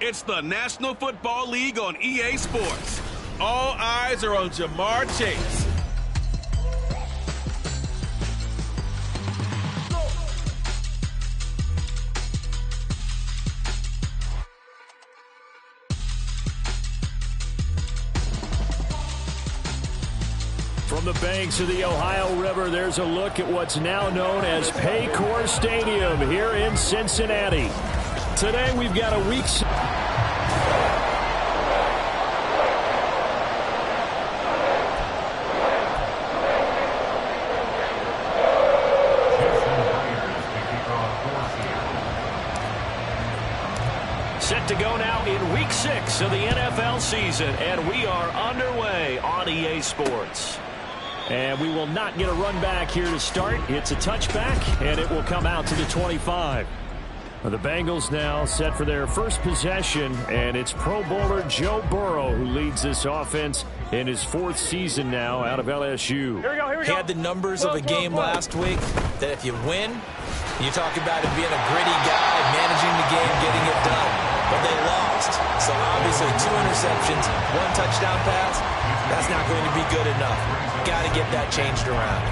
It's the National Football League on EA Sports. All eyes are on Jamar Chase. From the banks of the Ohio River, there's a look at what's now known as Paycor Stadium here in Cincinnati. Today we've got a week. Set to go now in week 6 of the NFL season, and we are underway on EA Sports. And we will not get a run back here to start. It's a touchback, and it will come out to the 25. The Bengals now set for their first possession, and it's Pro Bowler Joe Burrow who leads this offense in his 4th season now out of LSU. Here we go. He had the numbers of a game last week that if you win, you talk about him being a gritty guy, managing the game, getting it done. But they lost. So obviously 2 interceptions, 1 touchdown pass, that's not going to be good enough. Got to get that changed around.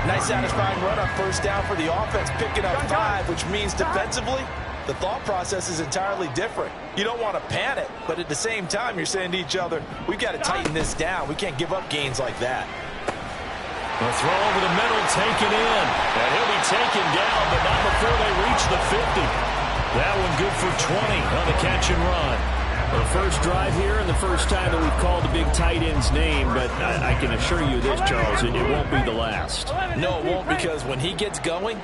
Nice satisfying run on first down for the offense, picking up 5, which means defensively, the thought process is entirely different. You don't want to panic, but at the same time, you're saying to each other, we've got to tighten this down. We can't give up gains like that. A throw over the middle, taken in. And he'll be taken down, but not before they reach the 50. That one good for 20 on the catch and run. The first drive here and the first time that we've called the big tight end's name, but I can assure you this, Charles, it won't be the last. No, it won't, because when he gets going,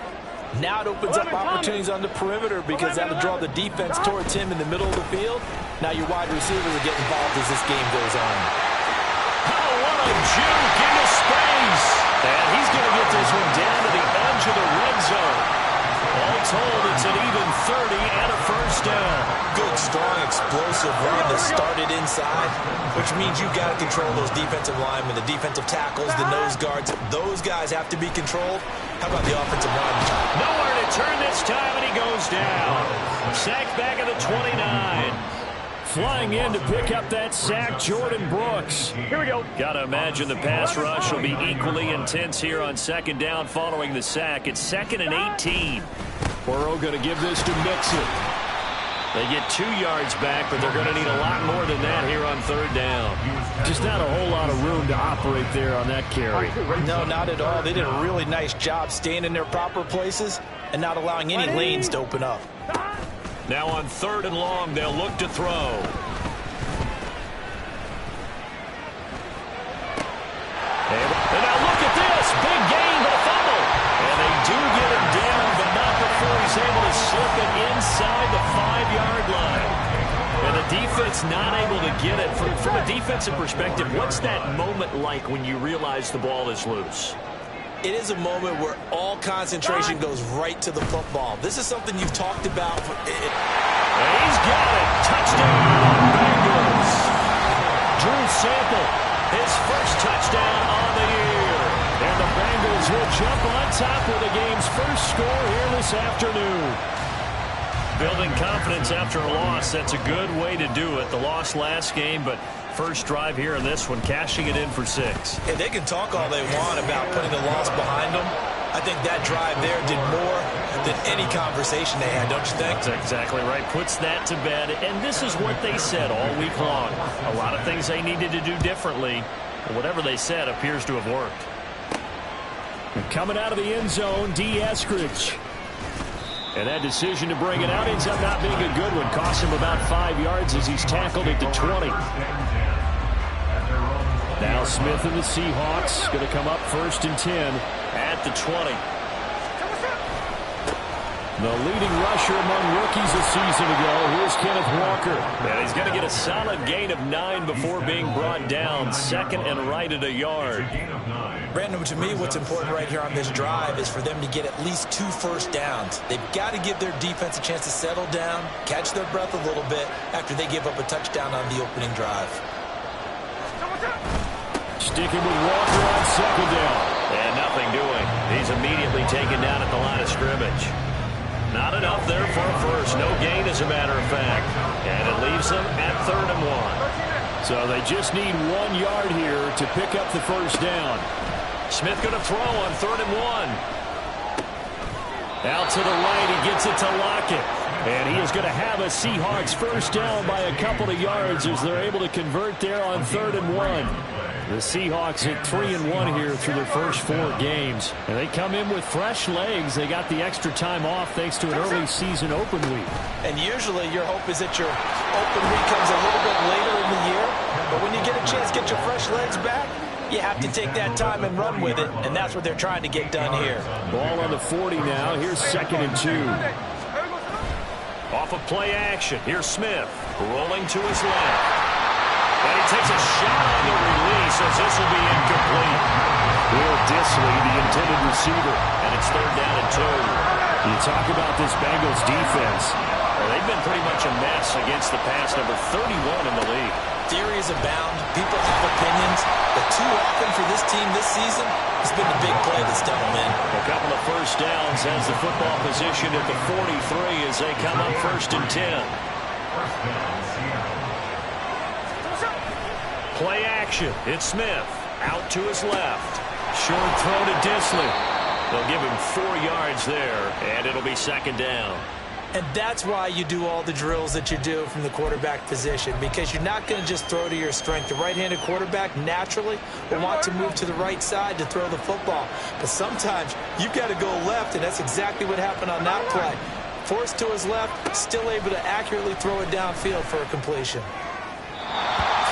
now it opens up opportunities on the perimeter because that'll draw the defense towards him in the middle of the field. Now your wide receivers will get involved as this game goes on. Oh, what a juke into space. And he's going to get this one down to the edge of the red zone. All told, it's an even 30 and a first down. Good, strong, explosive run that started inside, which means you've got to control those defensive linemen, the defensive tackles, the nose guards. Those guys have to be controlled. How about the offensive line? Nowhere to turn this time, and he goes down. Sacked back at the 29. Flying in to pick up that sack, Jordan Brooks. Here we go. Got to imagine the pass rush will be equally intense here on second down following the sack. It's 2nd and 18. Burrow going to give this to Mixon. They get 2 yards back, but they're going to need a lot more than that here on 3rd down. Just not a whole lot of room to operate there on that carry. No, not at all. They did a really nice job staying in their proper places and not allowing any lanes to open up. Now on 3rd and long, they'll look to throw. And now look at this. Big gain, but a fumble. And they do get him down, but not before he's able to slip it inside the 5-yard line. And the defense not able to get it. From a defensive perspective, what's that moment like when you realize the ball is loose? It is a moment where all concentration goes right to the football. This is something you've talked about. And he's got it. Touchdown, Bengals. Drew Sample, his first touchdown on the year. And the Bengals will jump on top with the game's first score here this afternoon. Building confidence after a loss, that's a good way to do it. The loss last game, but first drive here in this one, cashing it in for 6. And they can talk all they want about putting the loss behind them. I think that drive there did more than any conversation they had, don't you think? That's exactly right. Puts that to bed. And this is what they said all week long. A lot of things they needed to do differently. But whatever they said appears to have worked. And coming out of the end zone, D. Eskridge. And that decision to bring it out ends up not being a good one. Cost him about 5 yards as he's tackled at the 20. Now Smith and the Seahawks going to come up 1st and 10 at the 20. The leading rusher among rookies a season ago, here's Kenneth Walker. And he's going to get a solid gain of 9 before being brought down. 2nd and right at a yard. Brandon, to me, what's important right here on this drive is for them to get at least 2 first downs. They've got to give their defense a chance to settle down, catch their breath a little bit after they give up a touchdown on the opening drive. Sticking with Walker on 2nd down. And nothing doing. He's immediately taken down at the line of scrimmage. Not enough there for a first. No gain, as a matter of fact. And it leaves them at 3rd and 1. So they just need 1 yard here to pick up the first down. Smith going to throw on 3rd and 1. Out to the right, he gets it to Lockett. And he is going to have a Seahawks first down by a couple of yards as they're able to convert there on 3rd and 1. The Seahawks at 3 and 1 here through their first 4 games. And they come in with fresh legs. They got the extra time off thanks to an early season open week. And usually your hope is that your open week comes a little bit later in the year. But when you get a chance to get your fresh legs back, you have to take that time and run with it. And that's what they're trying to get done here. Ball on the 40 now. Here's 2nd and 2. Off of play action. Here's Smith rolling to his left. And he takes a shot on the release as this will be incomplete. Will Disley, the intended receiver. And it's 3rd down and 2. You talk about this Bengals defense. Well, they've been pretty much a mess against the pass, number 31 in the league. Theories abound. People have opinions. But too often for this team this season, it's been the big play that's done them in. A couple of first downs has the football position at the 43 as they come up 1st and 10. Play action. It's Smith. Out to his left. Short throw to Disley. They'll give him 4 yards there, and it'll be 2nd down. And that's why you do all the drills that you do from the quarterback position, because you're not going to just throw to your strength. The right-handed quarterback naturally will want to move to the right side to throw the football. But sometimes you've got to go left, and that's exactly what happened on that play. Forced to his left, still able to accurately throw it downfield for a completion.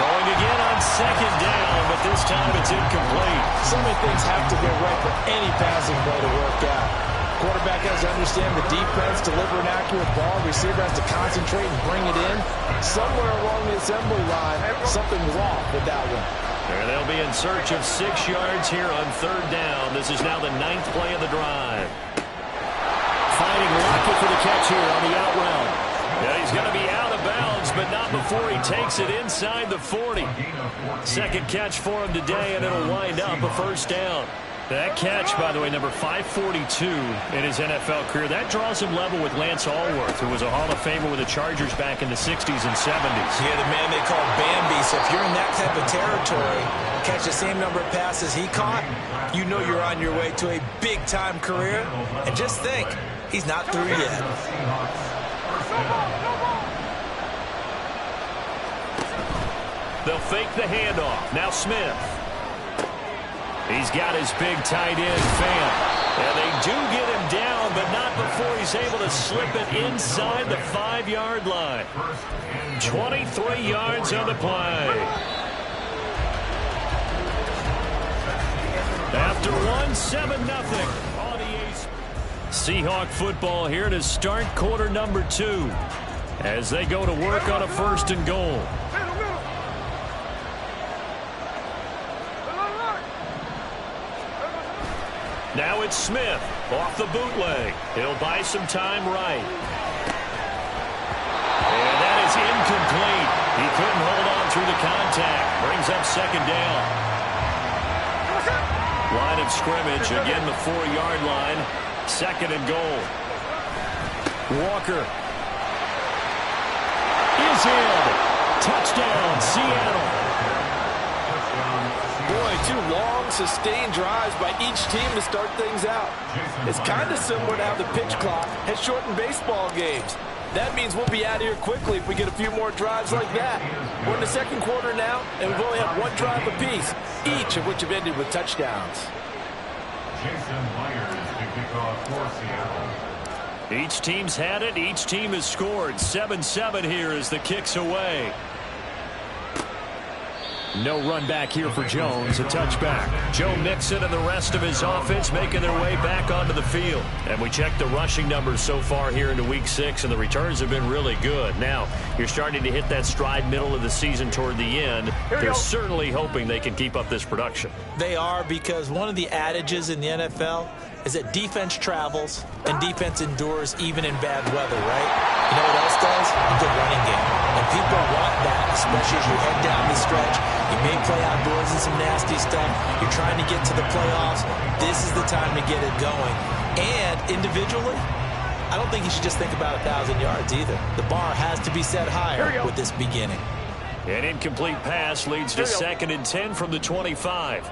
Throwing again on 2nd down, but this time it's incomplete. So many things have to go right for any passing play to work out. Quarterback has to understand the defense, deliver an accurate ball. Receiver has to concentrate and bring it in. Somewhere along the assembly line, something's off with that one. There they'll be in search of 6 yards here on 3rd down. This is now the 9th play of the drive. Finding Lockett for the catch here on the out route. Yeah, he's going to be out of bounds, but not before he takes it inside the 40. Second catch for him today, and it'll wind up a first down. That catch, by the way, number 542 in his NFL career. That draws him level with Lance Allworth, who was a Hall of Famer with the Chargers back in the 60s and 70s. Yeah, the man they call Bambi. So if you're in that type of territory, catch the same number of passes he caught, you know you're on your way to a big-time career. And just think, he's not through yet. They'll fake the handoff. Now Smith. He's got his big tight end, Fant. And they do get him down, but not before he's able to slip it inside the 5-yard line. 23 yards on the play. After 1, 7-0. Seahawk football here to start quarter number 2 as they go to work on a 1st and goal. Now it's Smith off the bootleg. He'll buy some time right. And that is incomplete. He couldn't hold on through the contact. Brings up 2nd down. Line of scrimmage, again the 4-yard line. 2nd and goal. Walker is in. Touchdown, Seattle. Boy, 2 long, sustained drives by each team to start things out. It's kind of similar to how the pitch clock has shortened baseball games. That means we'll be out of here quickly if we get a few more drives like that. We're in the 2nd quarter now, and we've only had 1 drive apiece, each of which have ended with touchdowns. Each team's had it. Each team has scored. 7-7 here as the kick's away. No run back here for Jones, a touchback. Joe Mixon and the rest of his offense making their way back onto the field. And we checked the rushing numbers so far here into week 6, and the returns have been really good. Now, you're starting to hit that stride middle of the season toward the end. They're certainly hoping they can keep up this production. They are, because one of the adages in the NFL is that defense travels and defense endures even in bad weather, right? You know what else does? A good running game. And people want that, especially as you head down the stretch. You may play outdoors in some nasty stuff. You're trying to get to the playoffs. This is the time to get it going. And individually, I don't think he should just think about 1,000 yards either. The bar has to be set higher with this beginning. An incomplete pass leads to 2nd and 10 from the 25.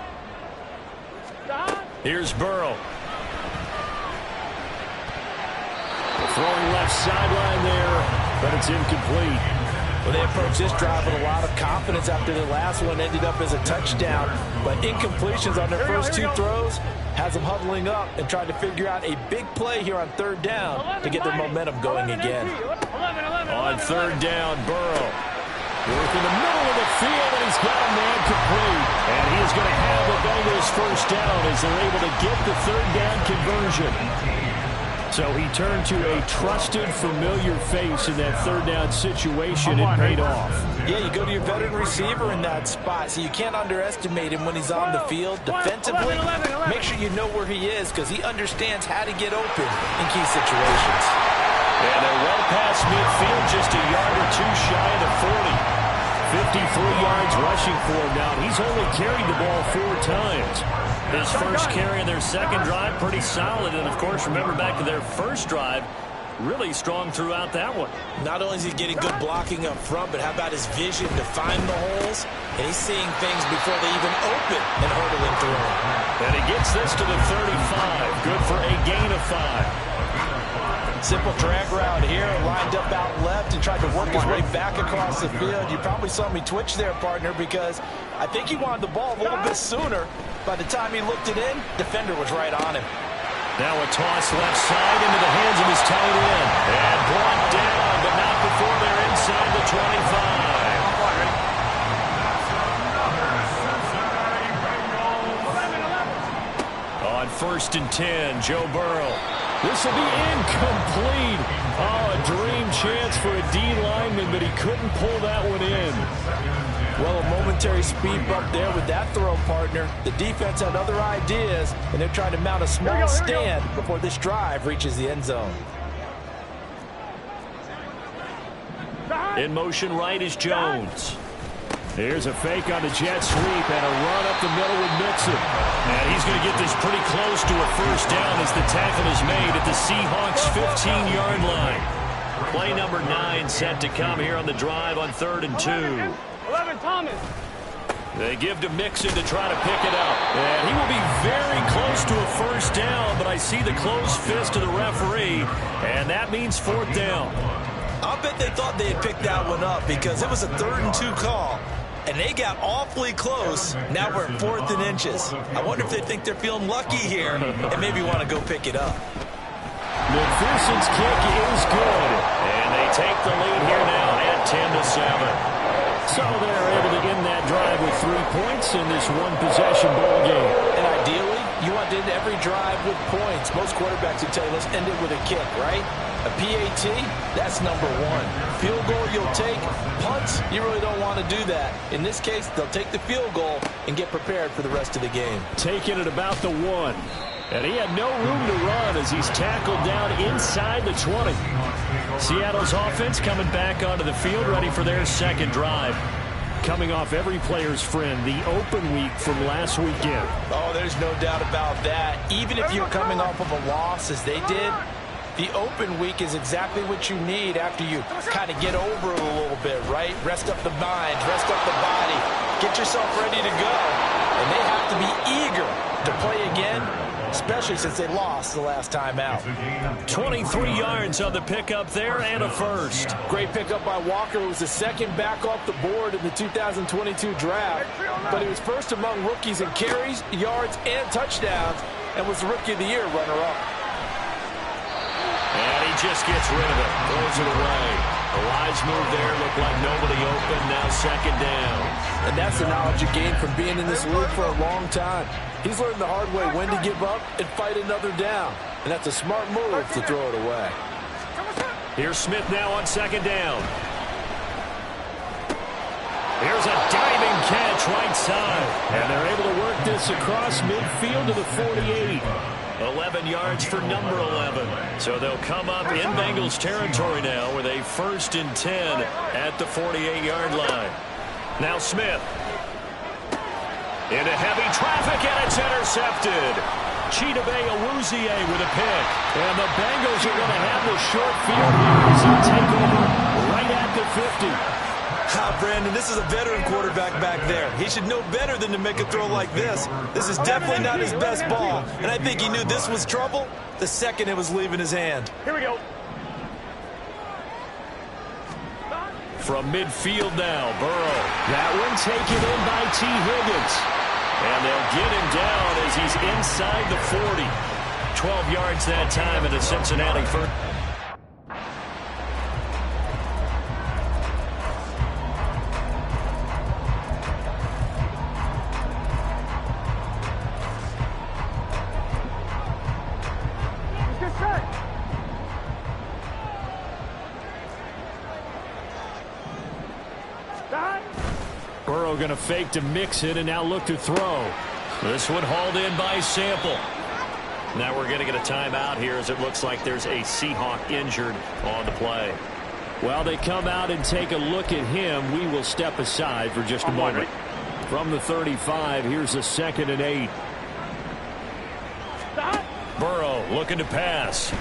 Here's Burrow. Throwing left sideline there, but it's incomplete. Well, they approached this drive with a lot of confidence after the last one ended up as a touchdown. But incompletions on their first 2 throws has them huddling up and trying to figure out a big play here on 3rd down to get their momentum going again. On 3rd down, Burrow. Work in the middle of the field, and he's got a man complete. And he is going to have the Bengals first down as they're able to get the 3rd down conversion. So he turned to a trusted, familiar face in that 3rd down situation and paid off. Yeah, you go to your veteran receiver in that spot, so you can't underestimate him when he's on the field. Defensively, make sure you know where he is because he understands how to get open in key situations. And they're well past midfield, just a yard or 2 shy of the 40. 53 yards rushing for him now. He's only carried the ball 4 times. His first carry in their 2nd drive, pretty solid. And, of course, remember back to their first drive, really strong throughout that one. Not only is he getting good blocking up front, but how about his vision to find the holes? And he's seeing things before they even open and hurdling through them. And he gets this to the 35. Good for a gain of 5. Simple drag route here, lined up out left and tried to work his way back across the field. You probably saw me twitch there, partner, because I think he wanted the ball a little bit sooner. By the time he looked it in, defender was right on him. Now a toss left side into the hands of his tight end. And brought down, but not before they're inside the 25. On 1st and 10, Joe Burrow. This will be incomplete. Oh, a dream chance for a D lineman, but he couldn't pull that one in. Well, a momentary speed bump there with that throw, partner. The defense had other ideas, and they're trying to mount a small stand before this drive reaches the end zone. In motion right is Jones. Here's a fake on the jet sweep and a run up the middle with Mixon. And he's going to get this pretty close to a first down as the tackle is made at the Seahawks' 15-yard line. Play number 9 set to come here on the drive on 3rd and 2. 11, Thomas. They give to Mixon to try to pick it up. And he will be very close to a first down, but I see the closed fist of the referee, and that means 4th down. I'll bet they thought they had picked that one up because it was a 3rd and 2 call. And they got awfully close. Now we're at 4th and inches. I wonder if they think they're feeling lucky here and maybe want to go pick it up. McPherson's kick is good. And they take the lead here now at 10-7. So they're able to end that drive with 3 points in this one-possession ball game. And ideally, you want to end every drive with points. Most quarterbacks would tell you, let's end it with a kick, right? A PAT, that's number 1. Field goal you'll take. Punts, you really don't want to do that. In this case, they'll take the field goal and get prepared for the rest of the game. Taking it about the 1. And he had no room to run as he's tackled down inside the 20. Seattle's offense coming back onto the field, ready for their 2nd drive. Coming off every player's friend, the open week from last weekend. Oh, there's no doubt about that. Even if you're coming off of a loss as they did, the open week is exactly what you need after you kind of get over it a little bit, right? Rest up the mind, rest up the body, get yourself ready to go. And they have to be eager to play again, especially since they lost the last time out. 23 yards on the pickup there and a first. Great pickup by Walker. It was the 2nd back off the board in the 2022 draft, but he was first among rookies in carries, yards, and touchdowns, and was the Rookie of the Year runner-up. And he just gets rid of it, throws it away. A wise move there, looked like nobody open, now 2nd down. And that's the knowledge you gain from being in this league for a long time. He's learned the hard way when to give up and fight another down. And that's a smart move to throw it away. Here's Smith now on 2nd down. Here's a diving catch right side. And they're able to work this across midfield to the 48. 11 yards for number 11. So they'll come up in Bengals territory now with a 1st and 10 at the 48-yard line. Now Smith. Into heavy traffic, and it's intercepted. Chidobe Awuzie with a pick. And the Bengals are going to have the short field here as they take over right at the 50. Brandon, this is a veteran quarterback back there. He should know better than to make a throw like this. This is definitely not his best ball, and I think he knew this was trouble the second it was leaving his hand. Here we go. From midfield now, Burrow. That one taken in by T. Higgins. And they'll get him down as he's inside the 40. 12 yards that time in the Cincinnati first. Burrow going to fake to mix it and now look to throw. This one hauled in by Sample. Now we're going to get a timeout here as it looks like there's a Seahawk injured on the play. While they come out and take a look at him, we will step aside for just a moment. From the 35, here's a 2nd and 8. Burrow looking to pass.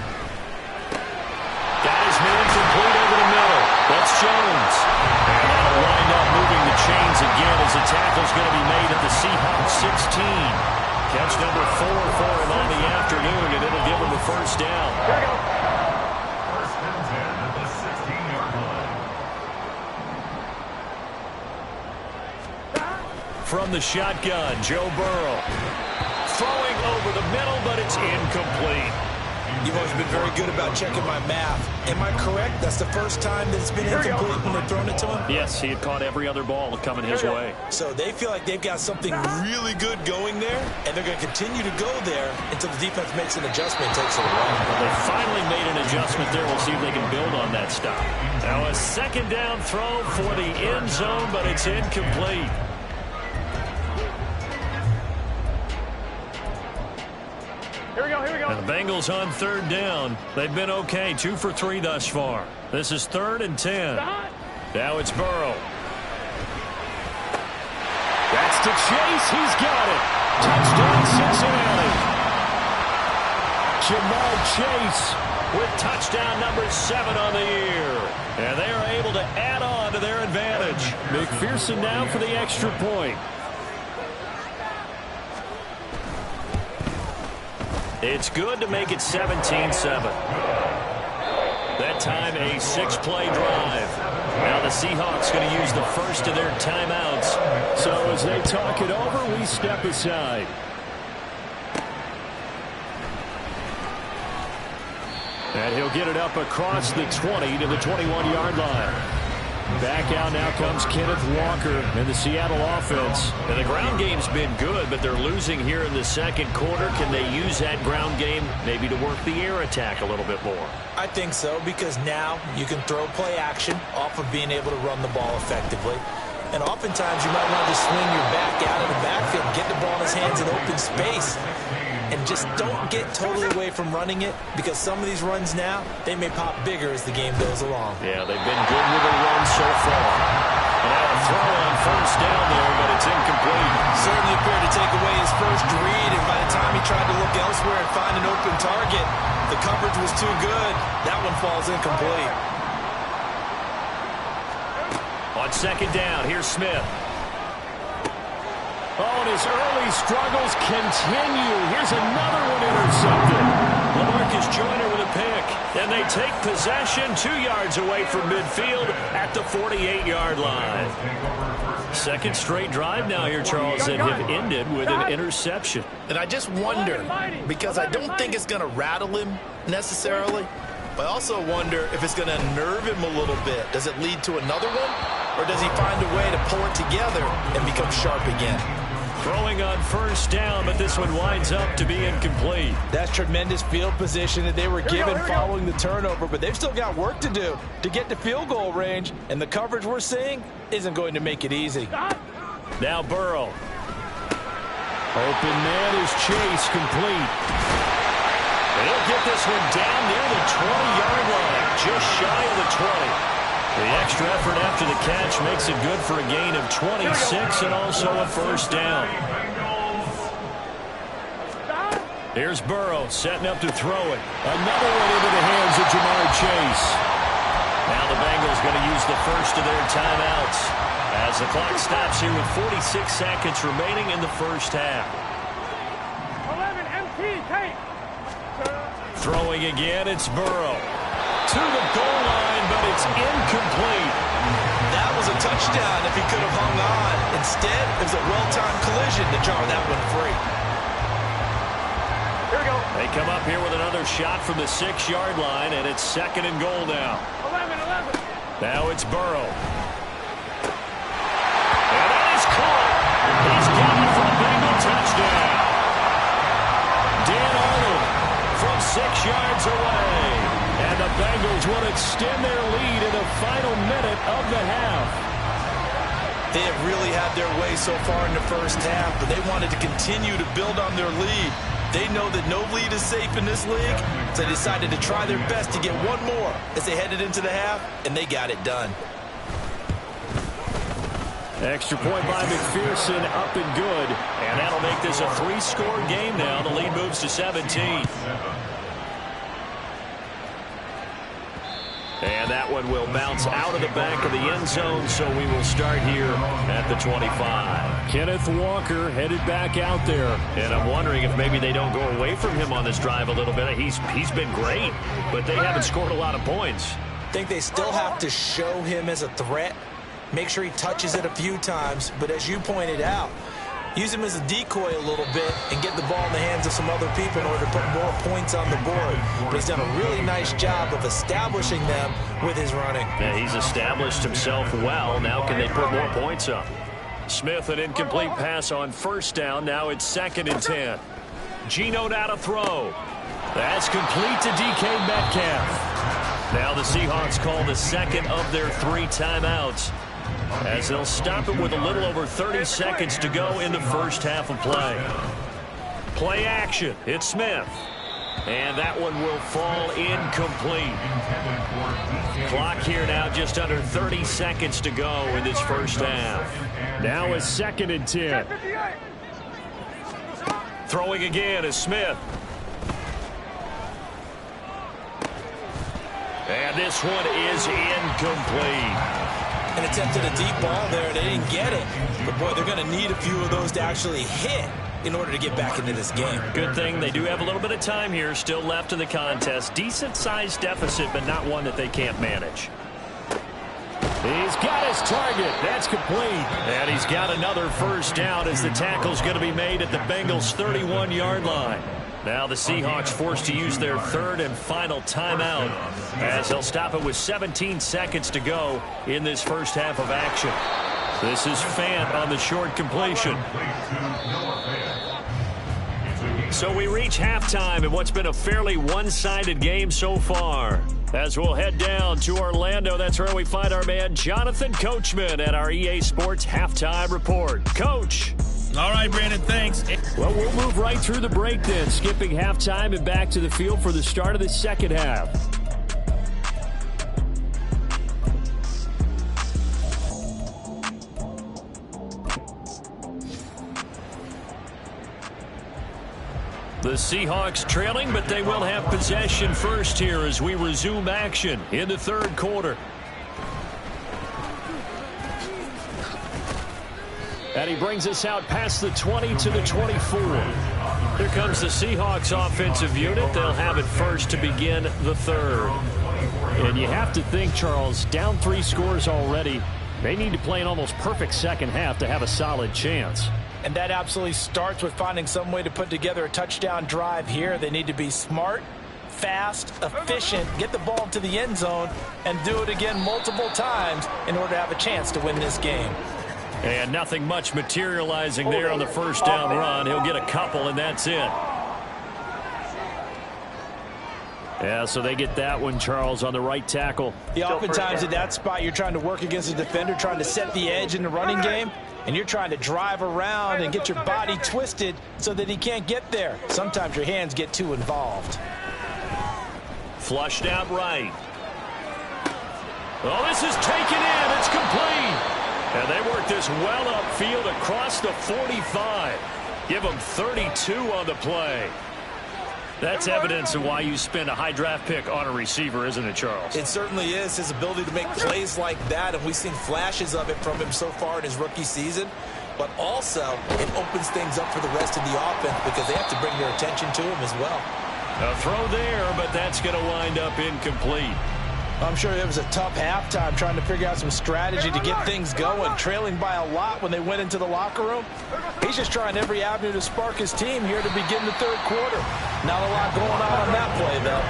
Got his man complete over the middle. That's Jones. And that'll wind up moving the chains again as the tackle's going to be made at the Seahawks 16. Catch number 4 for him on the afternoon, and it'll give him the first down. Here we go. First and 10 at the 16-yard line. From the shotgun, Joe Burrow. Throwing over the middle, but it's incomplete. You've always been very good about checking my math. Am I correct? That's the first time that it's been incomplete when they've thrown it to him? Yes, he had caught every other ball coming his way. So they feel like they've got something really good going there, and they're going to continue to go there until the defense makes an adjustment and takes it away. They finally made an adjustment there. We'll see if they can build on that stop. Now a 2nd down throw for the end zone, but it's incomplete. And the Bengals on 3rd down. They've been okay, 2 for 3 thus far. This is 3rd and 10. Now it's Burrow. That's to Chase. He's got it. Touchdown, Cincinnati. Jamar Chase with touchdown number 7 on the year. And they are able to add on to their advantage. McPherson now for the extra point. It's good to make it 17-7. That time a 6-play drive. Now the Seahawks going to use the first of their timeouts. So as they talk it over, we step aside. And he'll get it up across the 20 to the 21-yard line. Back out now comes Kenneth Walker in the Seattle offense. And the ground game's been good, but they're losing here in the 2nd quarter. Can they use that ground game maybe to work the air attack a little bit more? I think so, because now you can throw play action off of being able to run the ball effectively. And oftentimes you might want to swing your back out of the backfield, get the ball in his hands in open space. And just don't get totally away from running it, because some of these runs now, they may pop bigger as the game goes along. Yeah, they've been good with the run so far. And now a throw on 1st down there, but it's incomplete. Certainly appeared to take away his first read, and by the time he tried to look elsewhere and find an open target, the coverage was too good. That one falls incomplete. On 2nd down, here's Smith. Oh, and his early struggles continue. Here's another one intercepted. LaMarcus Joyner with a pick. And they take possession 2 yards away from midfield at the 48-yard line. 2nd straight drive now here, Charles, that have ended with an interception. And I just wonder, because I don't think it's going to rattle him necessarily, but I also wonder if it's going to nerve him a little bit. Does it lead to another one? Or does he find a way to pull it together and become sharp again? Throwing on 1st down, but this one winds up to be incomplete. That's tremendous field position that they were given following the turnover, but they've still got work to do to get to field goal range, and the coverage we're seeing isn't going to make it easy. Now Burrow. Open man is Chase, complete. They'll get this one down near the 20-yard line, just shy of the 20. The extra effort after the catch makes it good for a gain of 26 and also a 1st down. Here's Burrow setting up to throw it. Another one into the hands of Jamar Chase. Now the Bengals going to use the first of their timeouts as the clock stops here with 46 seconds remaining in the first half. 11 MT, take. Throwing again, it's Burrow. To the goal line, but it's incomplete. That was a touchdown if he could have hung on. Instead, it was a well-timed collision to jar that one free. Here we go. They come up here with another shot from the 6-yard line, and it's 2nd and goal now. 11. Now it's Burrow. And that is caught. He's got it for a Bengal touchdown. Dan Arnold from 6 yards away. And the Bengals will extend their lead in the final minute of the half. They have really had their way so far in the first half, but they wanted to continue to build on their lead. They know that no lead is safe in this league, so they decided to try their best to get one more as they headed into the half, and they got it done. Extra point by McPherson, up and good. And that'll make this a 3-score game now. The lead moves to 17. And that one will bounce out of the back of the end zone, so we will start here at the 25. Kenneth Walker headed back out there. And I'm wondering if maybe they don't go away from him on this drive a little bit. He's been great, but they haven't scored a lot of points. I think they still have to show him as a threat. Make sure he touches it a few times, but as you pointed out, use him as a decoy a little bit and get the ball in the hands of some other people in order to put more points on the board. But he's done a really nice job of establishing them with his running. Yeah, he's established himself well. Now can they put more points up? Smith, an incomplete pass on first down. Now it's 2nd and 10. Geno now to throw. That's complete to DK Metcalf. Now the Seahawks call the 2nd of their 3 timeouts, as they'll stop it with a little over 30 seconds to go in the first half of play. Play action. It's Smith. And that one will fall incomplete. Clock here now just under 30 seconds to go in this first half. Now it's 2nd and 10. Throwing again is Smith. And this one is incomplete. And attempted a deep ball there. They didn't get it. But, boy, they're going to need a few of those to actually hit in order to get back into this game. Good thing they do have a little bit of time here still left in the contest. Decent-sized deficit, but not one that they can't manage. He's got his target. That's complete. And he's got another first down as the tackle's going to be made at the Bengals' 31-yard line. Now the Seahawks forced to use their 3rd and final timeout as they'll stop it with 17 seconds to go in this first half of action. This is Fant on the short completion. So we reach halftime in what's been a fairly one-sided game so far. As we'll head down to Orlando, that's where we find our man Jonathan Coachman at our EA Sports Halftime Report. Coach. All right, Brandon, thanks. Well, we'll move right through the break then, skipping halftime and back to the field for the start of the second half. The Seahawks trailing, but they will have possession first here as we resume action in the 3rd quarter. And he brings us out past the 20 to the 24. Here comes the Seahawks offensive unit. They'll have it first to begin the 3rd. And you have to think, Charles, down 3 scores already. They need to play an almost perfect second half to have a solid chance. And that absolutely starts with finding some way to put together a touchdown drive here. They need to be smart, fast, efficient, get the ball to the end zone, and do it again multiple times in order to have a chance to win this game. And nothing much materializing there on the first down run. He'll get a couple, and that's it. Yeah, so they get that one, Charles, on the right tackle. Yeah, oftentimes at that spot, you're trying to work against a defender, trying to set the edge in the running game, and you're trying to drive around and get your body twisted so that he can't get there. Sometimes your hands get too involved. Flushed out right. Oh, this is taken in. It's complete. And they work this well upfield across the 45. Give them 32 on the play. That's evidence of why you spend a high draft pick on a receiver, isn't it, Charles? It certainly is. His ability to make plays like that, and we've seen flashes of it from him so far in his rookie season. But also, it opens things up for the rest of the offense because they have to bring their attention to him as well. A throw there, but that's going to wind up incomplete. I'm sure it was a tough halftime trying to figure out some strategy to get things going, trailing by a lot when they went into the locker room. He's just trying every avenue to spark his team here to begin the third quarter. Not a lot going on that play, though.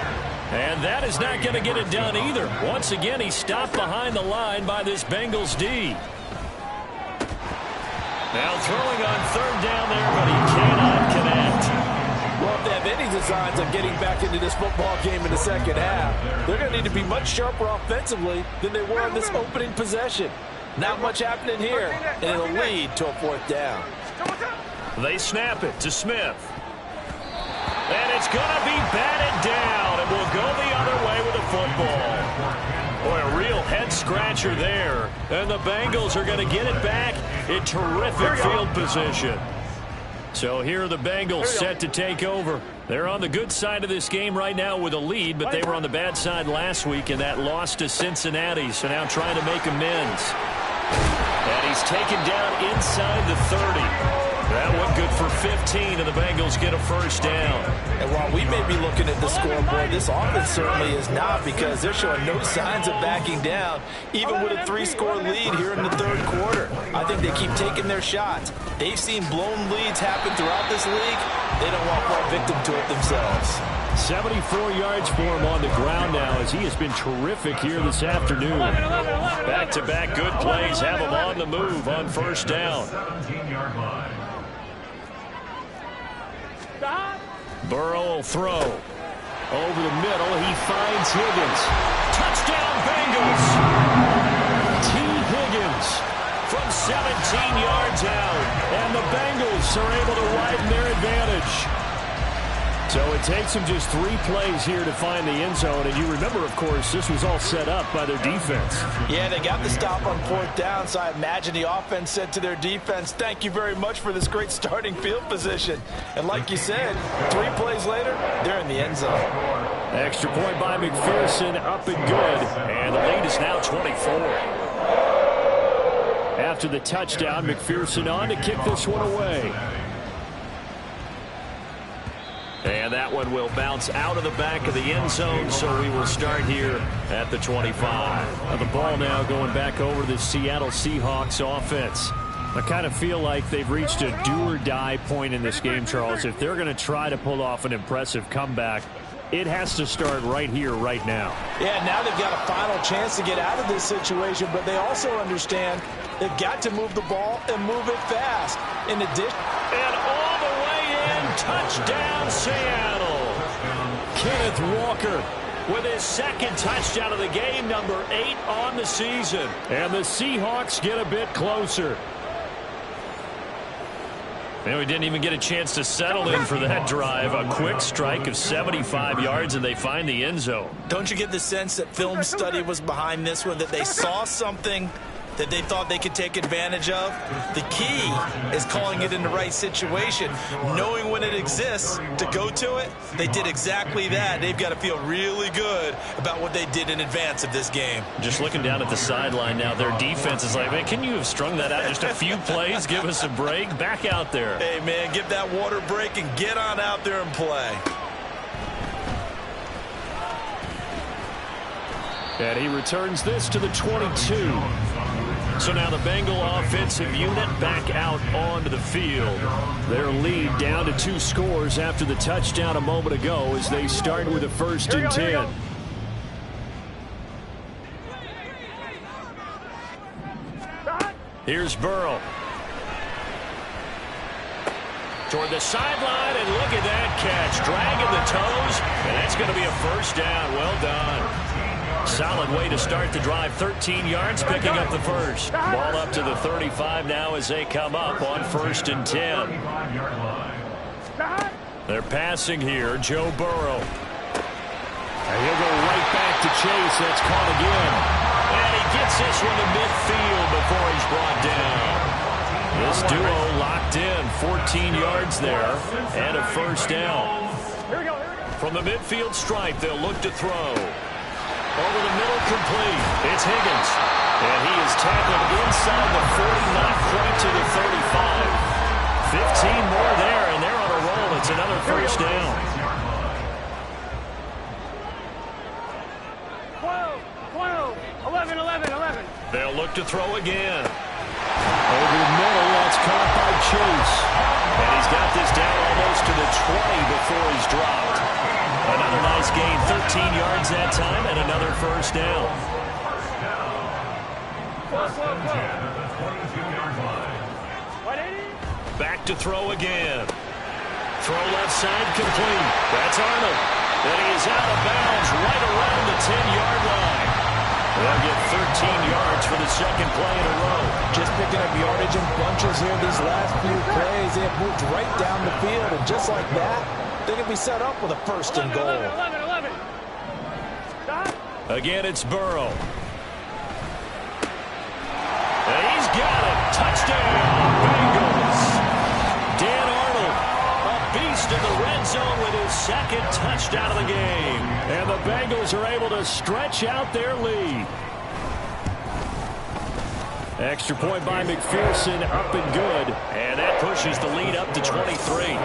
And that is not going to get it done either. Once again, he's stopped behind the line by this Bengals D. Now throwing on third down there, but he cannot connect. Well, if they have any designs on getting back into this football game in the second half, they're going to need to be much sharper offensively than they were on this opening possession. Not much happening here, and it'll lead to a fourth down. They snap it to Smith. And it's going to be batted down. It will go the other way with the football. Boy, a real head-scratcher there. And the Bengals are going to get it back in terrific field position. So here are the Bengals set to take over. They're on the good side of this game right now with a lead, but they were on the bad side last week in that loss to Cincinnati, so now trying to make amends. And he's taken down inside the 30. That went good for 15, and the Bengals get a first down. And while we may be looking at the scoreboard, this offense certainly is not, because they're showing no signs of backing down, even with a 3-score lead here in the third quarter. I think they keep taking their shots. They've seen blown leads happen throughout this league. They don't want to fall victim to it themselves. 74 yards for him on the ground now, as he has been terrific here this afternoon. Back-to-back good plays have him on the move on first down. 17-yard line. Burrow will throw. Over the middle, he finds Higgins. Touchdown, Bengals! T. Higgins from 17 yards out. And the Bengals are able to widen their advantage. So it takes them just 3 plays here to find the end zone. And you remember, of course, this was all set up by their defense. Yeah, they got the stop on fourth down, so I imagine the offense said to their defense, thank you very much for this great starting field position. And like you said, 3 plays later, they're in the end zone. Extra point by McPherson, up and good. And the lead is now 24. After the touchdown, McPherson on to kick this one away. And that one will bounce out of the back of the end zone, so we will start here at the 25. Now the ball now going back over the Seattle Seahawks offense. I kind of feel like they've reached a do-or-die point in this game, Charles. If they're going to try to pull off an impressive comeback, it has to start right here, right now. Yeah, now they've got a final chance to get out of this situation, but they also understand they've got to move the ball and move it fast. In addition, and all the way in, touchdown Seattle. Kenneth Walker with his second touchdown of the game, number 8 on the season. And the Seahawks get a bit closer. And we didn't even get a chance to settle in for that drive. A quick strike of 75 yards, and they find the end zone. Don't you get the sense that film study was behind this one, that they saw something that they thought they could take advantage of? The key is calling it in the right situation, knowing when it exists to go to it. They did exactly that. They've got to feel really good about what they did in advance of this game. Just looking down at the sideline now, their defense is like, man, can you have strung that out just a few plays? Give us a break. Back out there. Hey, man, give that water break and get on out there and play. And he returns this to the 22. So now the Bengal offensive unit back out onto the field. Their lead down to 2 scores after the touchdown a moment ago as they start with a 1st and 10. Here's Burrow. Toward the sideline, and look at that catch. Dragging the toes, and that's going to be a first down. Well done. Solid way to start the drive. 13 yards, picking up the first. Ball up to the 35 now as they come up on 1st and 10. They're passing here. Joe Burrow. And he'll go right back to Chase. That's caught again. And he gets this one to midfield before he's brought down. This duo locked in. 14 yards there and a first down. From the midfield stripe, they'll look to throw. Over the middle, complete. It's Higgins. And he is tackled inside the 40, not quite to the 35. 15 more there, and they're on a roll. It's another first down. 12, 11, 11, 11. They'll look to throw again. Over the middle, that's caught by Chase. And he's got this down almost to the 20 before he's dropped. Another nice gain, 13 yards that time, and another first down. Back to throw again. Throw left side, complete. That's Arnold. And he is out of bounds right around the 10-yard line. They'll get 13 yards for the second play in a row. Just picking up yardage in bunches here these last few plays. They have moved right down the field, and just like that, they can be set up with a first and goal. 11, 11. Stop. Again, it's Burrow. And he's got it. Touchdown, Bengals. Dan Arnold, a beast in the red zone with his second touchdown of the game. And the Bengals are able to stretch out their lead. Extra point by McPherson, up and good. And that pushes the lead up to 23.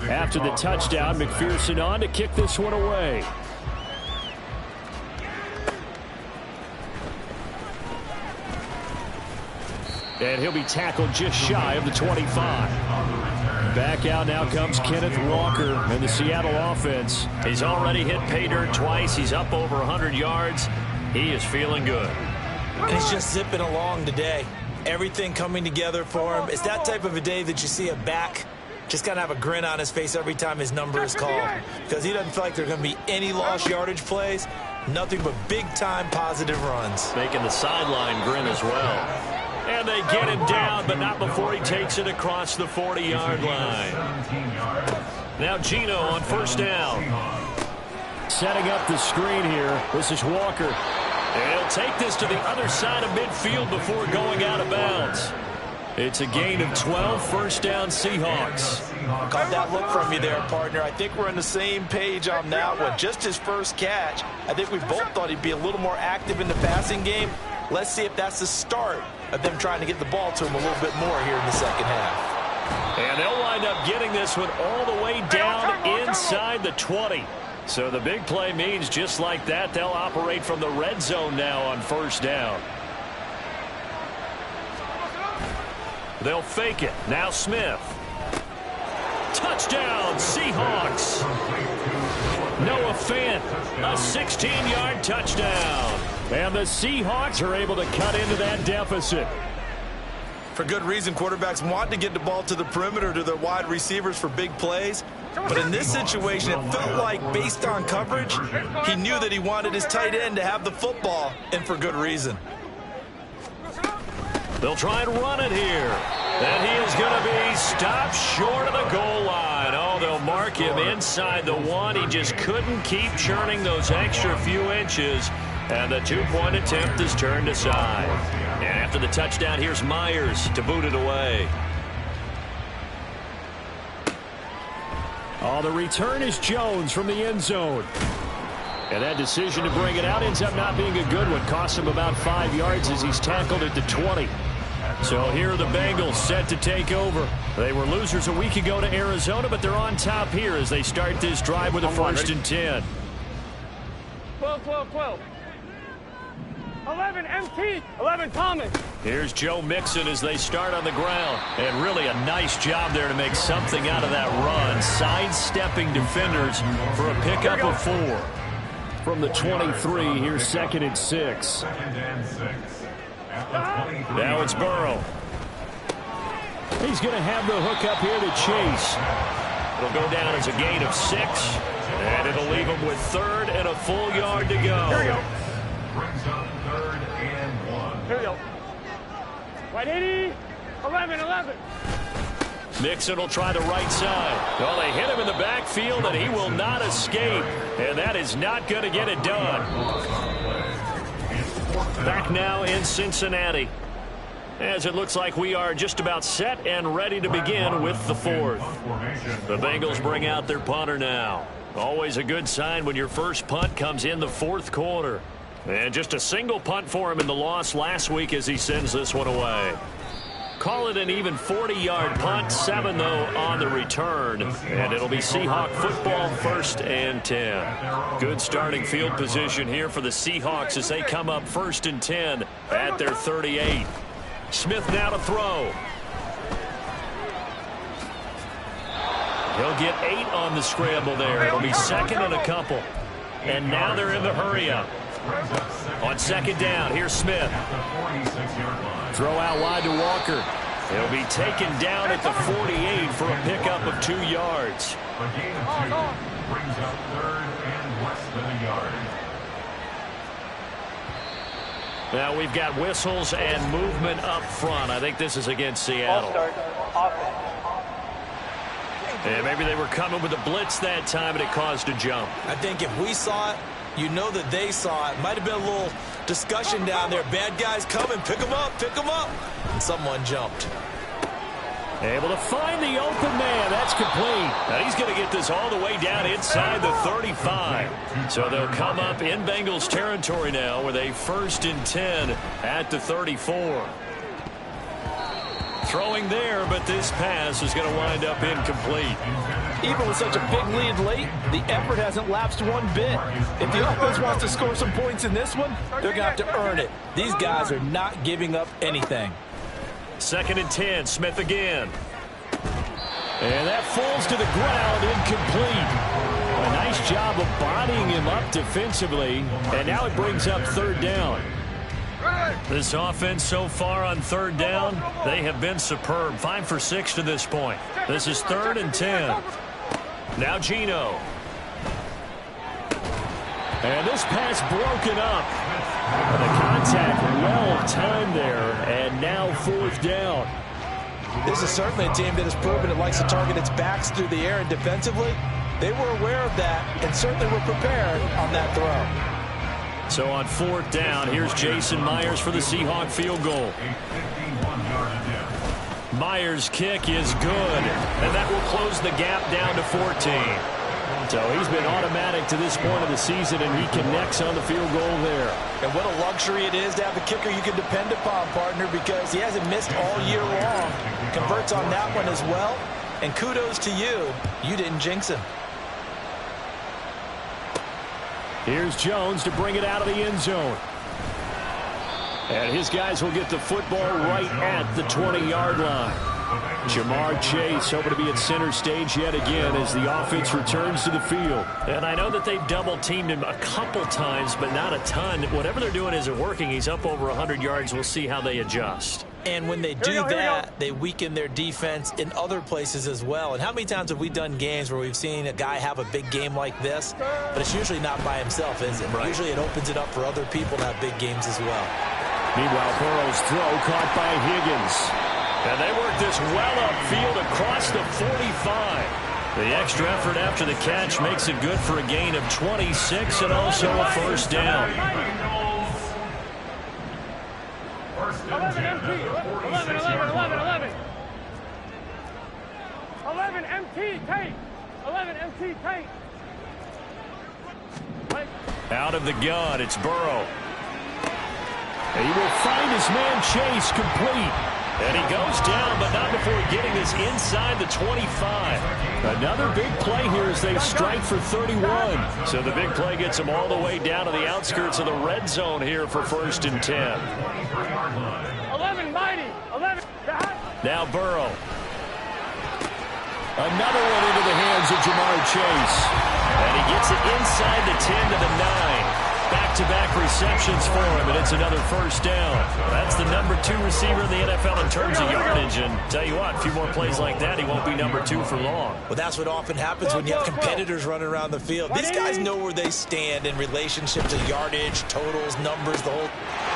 After the touchdown, McPherson on to kick this one away. And he'll be tackled just shy of the 25. Back out now comes Kenneth Walker and the Seattle offense. He's already hit pay dirt twice. He's up over 100 yards. He is feeling good. And he's just zipping along today. Everything coming together for him. It's that type of a day that you see a back just kind of have a grin on his face every time his number is called, because he doesn't feel like there are going to be any lost yardage plays, nothing but big-time positive runs. Making the sideline grin as well. And they get him down, but not before he takes it across the 40-yard line. Now Gino on first down. Setting up the screen here. This is Walker. And he'll take this to the other side of midfield before going out of bounds. It's a gain of 12, first down Seahawks. Caught that look from you there, partner. I think we're on the same page on that one. Just his first catch. I think we both thought he'd be a little more active in the passing game. Let's see if that's the start of them trying to get the ball to him a little bit more here in the second half. And they'll wind up getting this one all the way down inside the 20. So the big play means just like that, they'll operate from the red zone now on first down. They'll fake it. Now Smith. Touchdown, Seahawks. Noah Fant, a 16-yard touchdown. And the Seahawks are able to cut into that deficit. For good reason, quarterbacks want to get the ball to the perimeter to their wide receivers for big plays. But in this situation, it felt like, based on coverage, he knew that he wanted his tight end to have the football, and for good reason. They'll try and run it here. And he is going to be stopped short of the goal line. Oh, they'll mark him inside the one. He just couldn't keep churning those extra few inches. And the two-point attempt is turned aside. And after the touchdown, here's Myers to boot it away. Oh, the return is Jones from the end zone. And that decision to bring it out ends up not being a good one. Costs him about 5 yards as he's tackled at the 20. So here are the Bengals set to take over. They were losers a week ago to Arizona, but they're on top here as they start this drive with a first and 10. 12, 12, 12. 11, MT. 11, Thomas. Here's Joe Mixon as they start on the ground. And really a nice job there to make something out of that run. Sidestepping defenders for a pickup of 4. From the 23, here's 2nd and 6. Now it's Burrow. He's going to have the hook up here to Chase. It'll go down as a gain of 6. And it'll leave him with 3rd and a full yard to go. Here we go. Brings up 3rd and 1. Here we go. Right 80. 11, 11. Mixon will try the right side. Well, they hit him in the backfield, and he will not escape. And that is not going to get it done. Back now in Cincinnati. As it looks like we are just about set and ready to begin with the fourth. The Bengals bring out their punter now. Always a good sign when your first punt comes in the fourth quarter. And just a single punt for him in the loss last week as he sends this one away. Call it an even 40-yard punt, 7 though on the return, and it'll be Seahawk football, 1st and 10. Good starting field position here for the Seahawks as they come up 1st and 10 at their 38. Smith now to throw. He'll get 8 on the scramble there. It'll be 2nd and a couple. And now they're in the hurry-up. On 2nd down, here's Smith. Throw out wide to Walker. He'll be taken down at the 48 for a pickup of 2 yards. The gain of 2 brings up 3rd and less than a yard. Now we've got whistles and movement up front. I think this is against Seattle. And maybe they were coming with a blitz that time and it caused a jump. I think if we saw it, you know that they saw it. Might have been a little discussion down there. Bad guys coming. Pick them up. Pick them up. And someone jumped. Able to find the open man. That's complete. Now he's going to get this all the way down inside the 35. So they'll come up in Bengals territory now with a 1st and 10 at the 34. Throwing there, but this pass is going to wind up incomplete. Even with such a big lead late, the effort hasn't lapsed one bit. If the offense wants to score some points in this one, they're going to have to earn it. These guys are not giving up anything. 2nd and 10, Smith again. And that falls to the ground, incomplete. A nice job of bodying him up defensively, and now it brings up 3rd down. This offense so far on 3rd down, they have been superb. 5 for 6 to this point. This is 3rd and 10. Now Geno. And this pass broken up. The contact well timed there, and now 4th down. This is certainly a team that has proven it likes to target its backs through the air, and defensively, they were aware of that and certainly were prepared on that throw. So on 4th down, here's Jason Myers for the Seahawk field goal. Myers' kick is good, and that will close the gap down to 14. So he's been automatic to this point of the season, and he connects on the field goal there. And what a luxury it is to have a kicker you can depend upon, partner, because he hasn't missed all year long. Converts on that one as well. And kudos to you. You didn't jinx him. Here's Jones to bring it out of the end zone. And his guys will get the football right at the 20-yard line. Jamar Chase hoping to be at center stage yet again as the offense returns to the field. And I know that they've double-teamed him a couple times, but not a ton. Whatever they're doing isn't working. He's up over 100 yards. We'll see how they adjust. And when they do that, they weaken their defense in other places as well. And how many times have we done games where we've seen a guy have a big game like this, but it's usually not by himself, is it? Right. Usually it opens it up for other people to have big games as well. Meanwhile, Burrow's throw caught by Higgins. And they work this well upfield across the 45. The extra effort after the catch makes it good for a gain of 26 and also a 1st down. 11 MT, 11 MT, tape. 11 MT, tape. Out of the gun, it's Burrow. And he will find his man Chase complete. And he goes down, but not before getting this inside the 25. Another big play here as they strike for 31. So the big play gets them all the way down to the outskirts of the red zone here for 1st and 10. 11 mighty. 11. Now Burrow. Another one into the hands of Jamar Chase. And he gets it inside the 10 to the 9. Back-to-back receptions for him, and it's another 1st down. That's the number 2 receiver in the NFL in terms of yardage, and tell you what, a few more plays like that, he won't be number 2 for long. Well, that's what often happens when you have competitors running around the field. These guys know where they stand in relationship to yardage, totals, numbers, the whole...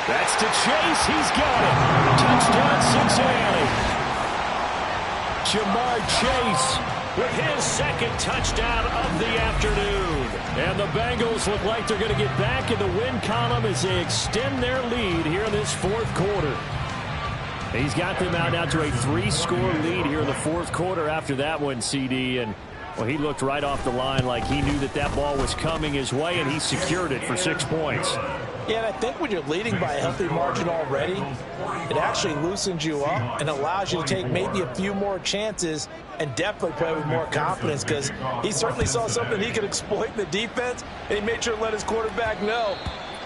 That's to Chase. He's got it. Touchdown, Cincinnati. Jamar Chase with his 2nd touchdown of the afternoon. And the Bengals look like they're going to get back in the win column as they extend their lead here in this 4th quarter. He's got them out now to a 3-score lead here in the fourth quarter after that one, CD. And, well, he looked right off the line like he knew that that ball was coming his way, and he secured it for 6 points. Yeah, and I think when you're leading by a healthy margin already, it actually loosens you up and allows you to take maybe a few more chances and definitely play with more confidence, because he certainly saw something he could exploit in the defense, and he made sure to let his quarterback know,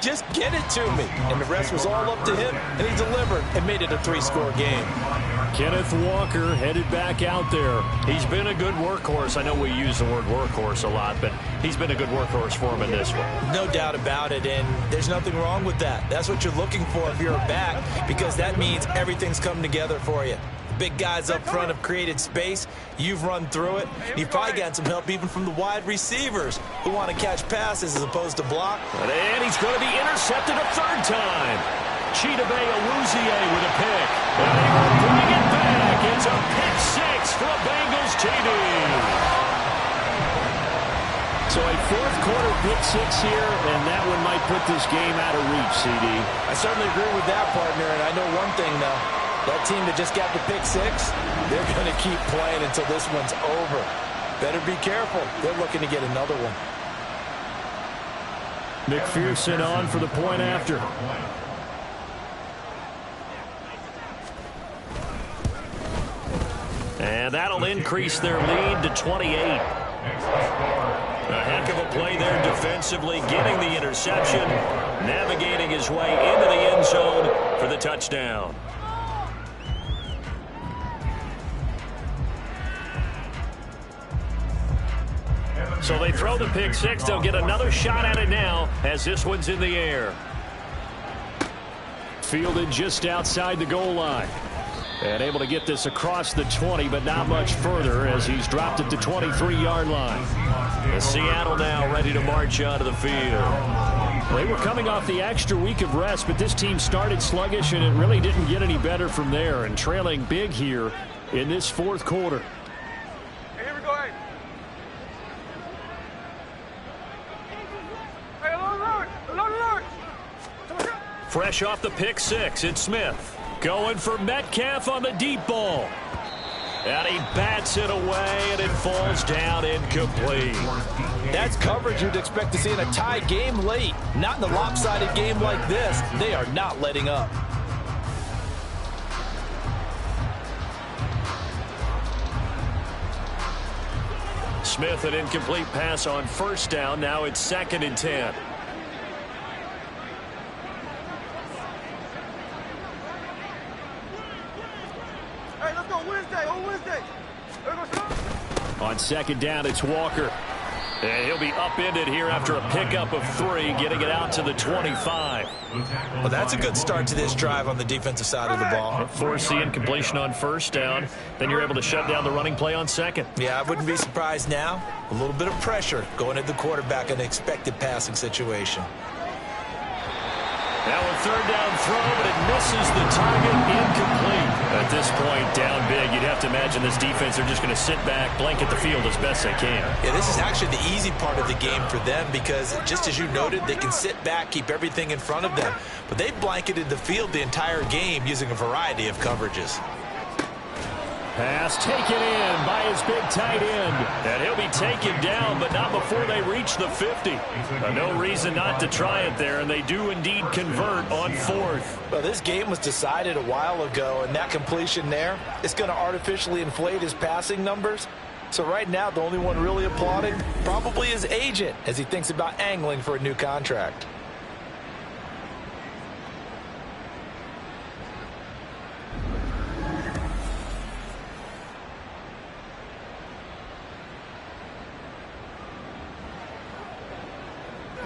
just get it to me. And the rest was all up to him, and he delivered and made it a 3-score game. Kenneth Walker headed back out there. He's been a good workhorse. I know we use the word workhorse a lot, but he's been a good workhorse for him in this one. No doubt about it, and there's nothing wrong with that. That's what you're looking for if you're a back, because that means everything's coming together for you. Big guys up front have created space. You've run through it. You've probably gotten some help even from the wide receivers who want to catch passes as opposed to block. And he's going to be intercepted a third time. Chidobe Awuzie with a pick. And he will bring it back. It's a pick 6 for a Bengals TD. So a fourth quarter pick 6 here, and that one might put this game out of reach, CD. I certainly agree with that, partner, and I know one thing, though. That team that just got the pick 6, they're going to keep playing until this one's over. Better be careful. They're looking to get another one. McPherson on for the point after. And that'll increase their lead to 28. A heck of a play there defensively, getting the interception, navigating his way into the end zone for the touchdown. So they throw the pick 6. They'll get another shot at it now as this one's in the air. Fielded just outside the goal line. And able to get this across the 20, but not much further as he's dropped it to 23-yard line. And Seattle now ready to march onto the field. They were coming off the extra week of rest, but this team started sluggish, and it really didn't get any better from there, and trailing big here in this fourth quarter. Hey, here we go, hey. Hey, alert. Fresh off the pick 6, it's Smith. Going for Metcalf on the deep ball. And he bats it away, and it falls down incomplete. That's coverage you'd expect to see in a tie game late. Not in a lopsided game like this. They are not letting up. Smith, an incomplete pass on first down. Now it's 2nd and 10. Hey, let's go Wednesday, on Wednesday. On 2nd down, it's Walker. And he'll be upended here after a pickup of 3, getting it out to the 25. Well, that's a good start to this drive on the defensive side of the ball. Force the incompletion on first down. Then you're able to shut down the running play on 2nd. Yeah, I wouldn't be surprised now. A little bit of pressure going at the quarterback in an expected passing situation. Now a 3rd down throw, but it misses the target, incomplete. At this point, down big, you'd have to imagine this defense are just going to sit back, blanket the field as best they can. Yeah, this is actually the easy part of the game for them because, just as you noted, they can sit back, keep everything in front of them. But they've blanketed the field the entire game using a variety of coverages. Pass taken in by his big tight end. And he'll be taken down, but not before they reach the 50. No reason not to try it there, and they do indeed convert on 4th. Well, this game was decided a while ago, and that completion there is going to artificially inflate his passing numbers. So right now, the only one really applauding probably his agent as he thinks about angling for a new contract.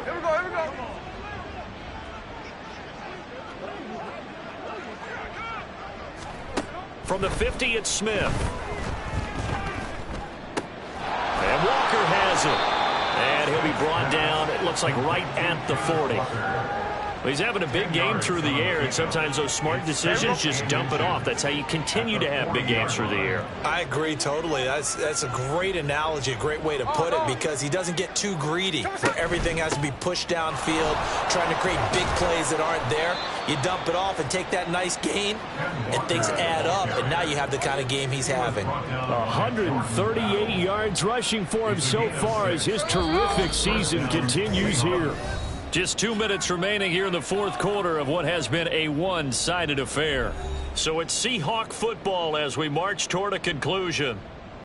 Here we go. From the 50, it's Smith. And Walker has it. And he'll be brought down, it looks like right at the 40. Well, he's having a big game through the air, and sometimes those smart decisions just dump it off. That's how you continue to have big games through the air. I agree totally. That's a great analogy, a great way to put it, because he doesn't get too greedy where everything has to be pushed downfield, trying to create big plays that aren't there. You dump it off and take that nice gain, and things add up, and now you have the kind of game he's having. 138 yards rushing for him so far as his terrific season continues here. Just 2 minutes remaining here in the fourth quarter of what has been a one-sided affair. So it's Seahawk football as we march toward a conclusion.